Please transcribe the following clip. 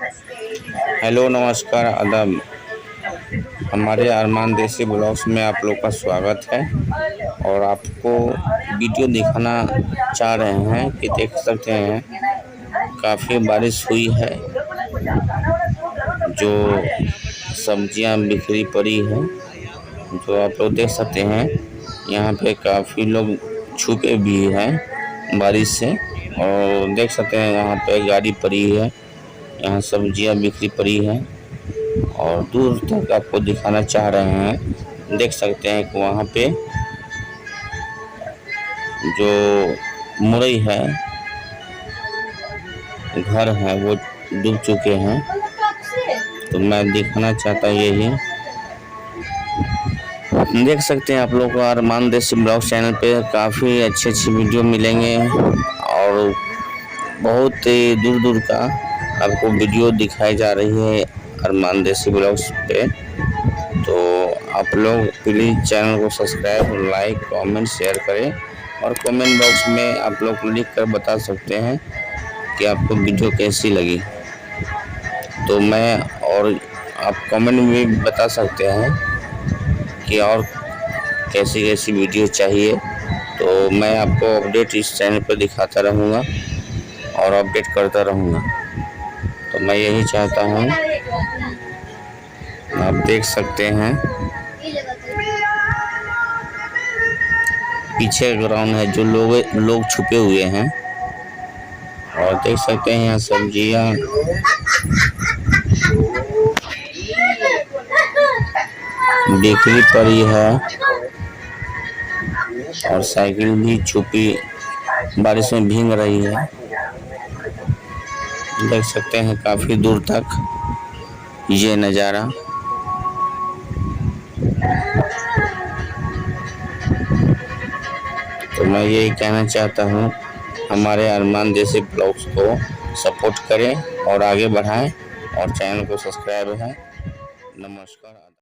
Hello, नमस्कार, आदाब। हमारे अरमान देसी ब्लॉग्स में आप लोग का स्वागत है। और आपको वीडियो दिखाना चाह रहे हैं कि देख सकते हैं काफ़ी बारिश हुई है, जो सब्जियां बिखरी पड़ी है, जो आप लोग देख सकते हैं। यहाँ पे काफ़ी लोग छुपे भी हैं बारिश से, और देख सकते हैं यहाँ पे गाड़ी पड़ी है, यहाँ सब्जियां बिखरी पड़ी हैं, और दूर तक आपको दिखाना चाह रहे हैं। देख सकते हैं कि वहाँ पे जो मुरई है, घर है, वो डूब चुके हैं। तो मैं दिखाना चाहता यही देख सकते हैं आप लोग को अरमान देसी ब्लॉग चैनल पे काफ़ी अच्छी वीडियो मिलेंगे, और बहुत ही दूर दूर का आपको वीडियो दिखाई जा रही है अरमान देसी ब्लॉग्स पे। तो आप लोग प्लीज़ चैनल को सब्सक्राइब, लाइक, कमेंट, शेयर करें, और कमेंट बॉक्स में आप लोग लिख कर बता सकते हैं कि आपको वीडियो कैसी लगी। तो मैं और आप कमेंट में भी बता सकते हैं कि और कैसी कैसी वीडियो चाहिए। तो मैं आपको अपडेट इस चैनल पर दिखाता रहूँगा और अपडेट करता रहूँगा। तो मैं यही चाहता हूँ। आप देख सकते हैं पीछे ग्राउंड है, जो लोग छुपे हुए हैं, और देख सकते हैं यहाँ सब्जियां बिखरी पड़ी है, और साइकिल भी छुपी बारिश में भीग रही है। देख सकते हैं काफी दूर तक ये नज़ारा। तो मैं यही कहना चाहता हूँ, हमारे अरमान देसी ब्लॉग्स को सपोर्ट करें और आगे बढ़ाएं, और चैनल को सब्सक्राइब है। नमस्कार।